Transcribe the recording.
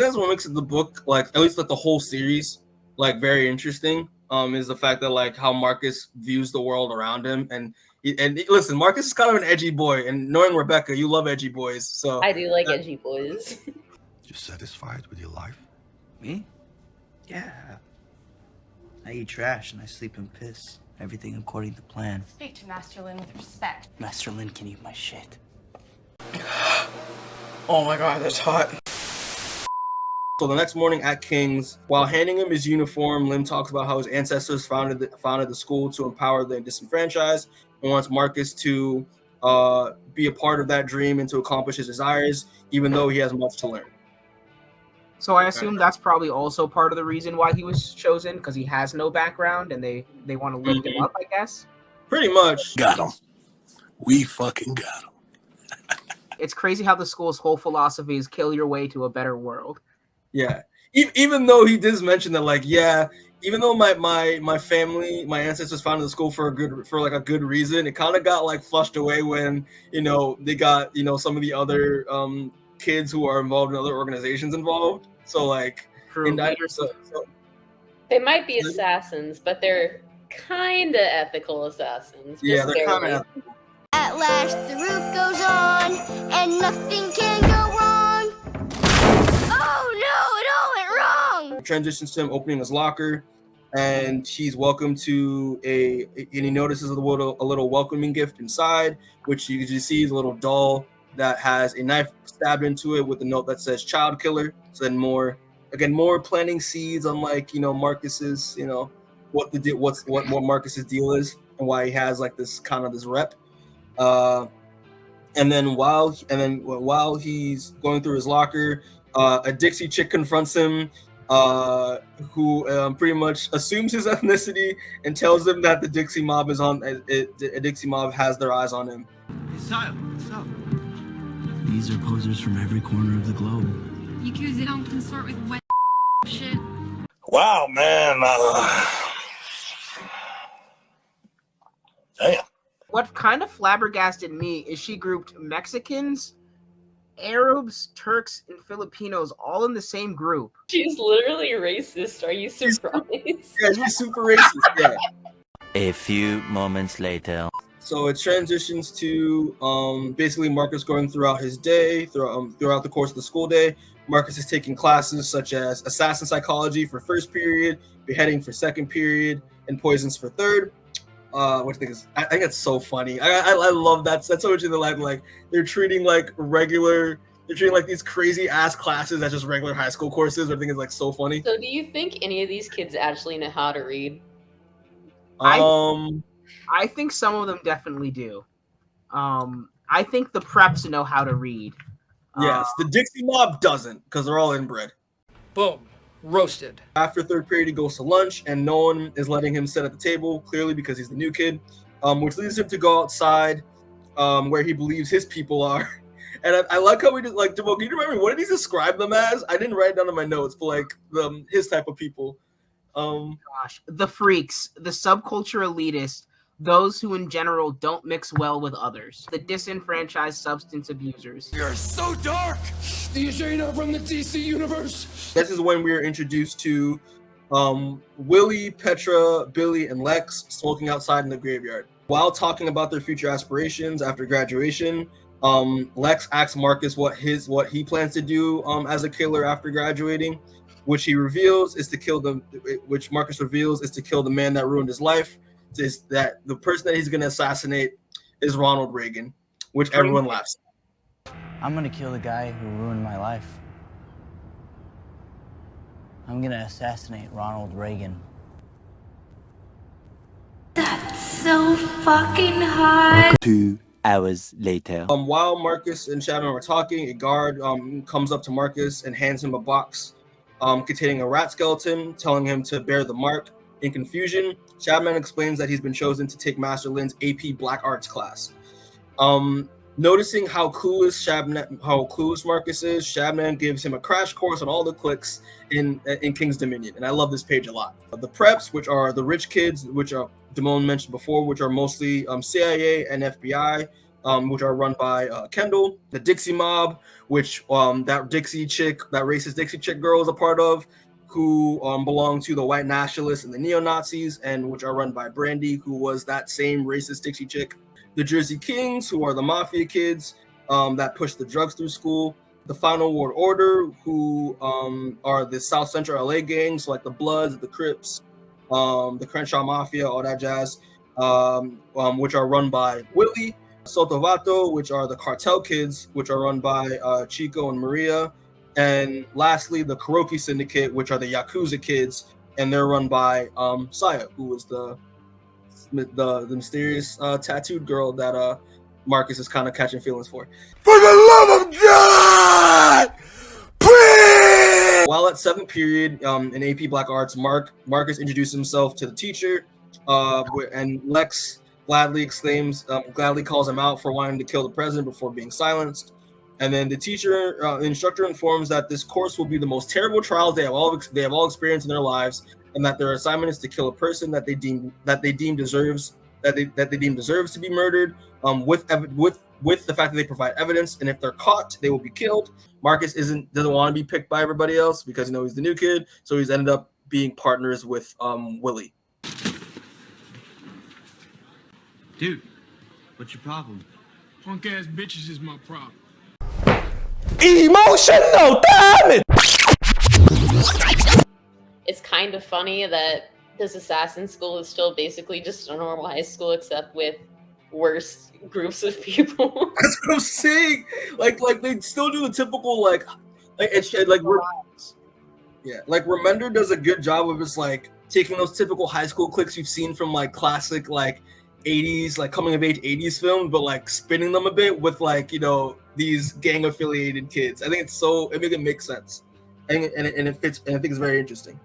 that's what makes the book, like, at least like the whole series, like, very interesting. Is the fact that, like, how Marcus views the world around him, and listen, Marcus is kind of an edgy boy, and knowing Rebecca, you love edgy boys, so I do like edgy boys. You satisfied with your life? Me? Yeah. I eat trash and I sleep in piss. Everything according to plan. Speak to Master Lin with respect. Master Lin can eat my shit. Oh my god, that's hot. So the next morning at King's, while handing him his uniform, Lim talks about how his ancestors founded the school to empower the disenfranchised, and wants Marcus to be a part of that dream and to accomplish his desires, even though he has much to learn. So I assume that's probably also part of the reason why he was chosen, because he has no background and they want to lift him up, I guess. Pretty much. Got him. We fucking got him. It's crazy how the school's whole philosophy is kill your way to a better world. Yeah, even though he did mention that, like, yeah, even though my family, my ancestors founded the school for a good reason, it kind of got like flushed away when they got some of the other kids who are involved in other organizations involved. So like, They might be assassins, but they're kind of ethical assassins. Yeah, they're kind of. At last the roof goes on and nothing can go wrong. Oh no, it all went wrong. Transitions to him opening his locker, and he's welcomed to and he notices a little welcoming gift inside, which you see is a little doll that has a knife stabbed into it with a note that says "child killer." So then more planting seeds on, like, Marcus's, what Marcus's deal is and why he has like this rep. And then while he's going through his locker, a Dixie chick confronts him, who pretty much assumes his ethnicity and tells him that the Dixie mob Dixie mob has their eyes on him. What's up? These are posers from every corner of the globe. Yakuza don't consort with wet shit. Wow, man. Damn. What kind of flabbergasted me is she grouped Mexicans, Arabs, Turks, and Filipinos all in the same group. She's literally racist. Are you surprised? Yeah, she's super racist. Yeah. A few moments later. So it transitions to basically Marcus going throughout his day, throughout the course of the school day. Marcus is taking classes such as assassin psychology for first period, beheading for second period, and poisons for third. Which I think it's so funny. I love that. That's so much in the like they're treating these crazy ass classes as just regular high school courses. I think it's like so funny. So do you think any of these kids actually know how to read? I think some of them definitely do. I think the preps know how to read. Yes, the Dixie mob doesn't, because they're all inbred. Boom. Roasted. After third period, he goes to lunch, and no one is letting him sit at the table, clearly because he's the new kid, which leads him to go outside, where he believes his people are. And I like how we did, like, Devo, can you remember, what did he describe them as? I didn't write it down in my notes, but like his type of people. Gosh, the freaks, the subculture elitists, those who in general don't mix well with others, the disenfranchised substance abusers. You're so dark. These ain't not from the DC universe. This is when we are introduced to Willie, Petra, Billy, and Lex smoking outside in the graveyard. While talking about their future aspirations after graduation, Lex asks Marcus what he plans to do as a killer after graduating, which Marcus reveals is to kill the man that ruined his life. Is that the person that he's going to assassinate is Ronald Reagan, which everyone laughs at. I'm gonna kill the guy who ruined my life. I'm gonna assassinate Ronald Reagan. That's so fucking hot. 2 hours later. While Marcus and Chapman are talking, a guard comes up to Marcus and hands him a box containing a rat skeleton, telling him to bear the mark. In confusion, Chapman explains that he's been chosen to take Master Lin's AP Black Arts class. Noticing how clueless Marcus is, Shabnan gives him a crash course on all the cliques in King's Dominion, and I love this page a lot. The preps, which are the rich kids, which are Damone mentioned before, which are mostly CIA and FBI, which are run by Kendall. The Dixie Mob, which that racist Dixie chick girl is a part of, who belong to the white nationalists and the neo-Nazis, and which are run by Brandy, who was that same racist Dixie chick. The Jersey Kings, who are the mafia kids that push the drugs through school. The Final World Order, who are the South Central LA gangs, like the Bloods, the Crips, the Crenshaw Mafia, all that jazz, which are run by Willie. Sotovato, which are the cartel kids, which are run by Chico and Maria. And lastly, the Kuroki Syndicate, which are the Yakuza kids, and they're run by Saya, who was the mysterious tattooed girl that Marcus is kind of catching feelings for. For the love of God! Please! While at 7th period in AP Black Arts, Marcus introduced himself to the teacher, and Lex gladly calls him out for wanting to kill the president before being silenced. And then the instructor informs that this course will be the most terrible trials they have all experienced in their lives, and that their assignment is to kill a person that they deem deserves to be murdered, with the fact that they provide evidence, and if they're caught, they will be killed. Marcus doesn't want to be picked by everybody else because he's the new kid, so he's ended up being partners with Willie. Dude, what's your problem? Punk ass bitches is my problem. Emotional damage! It's kind of funny that this assassin school is still basically just a normal high school, except with worse groups of people. That's what I'm saying. Like they still do the typical Remender does a good job of just like taking those typical high school cliques you've seen from like classic like 80s, like coming of age 80s films, but like spinning them a bit with like, these gang affiliated kids. I think it makes sense. And it fits, and I think it's very interesting.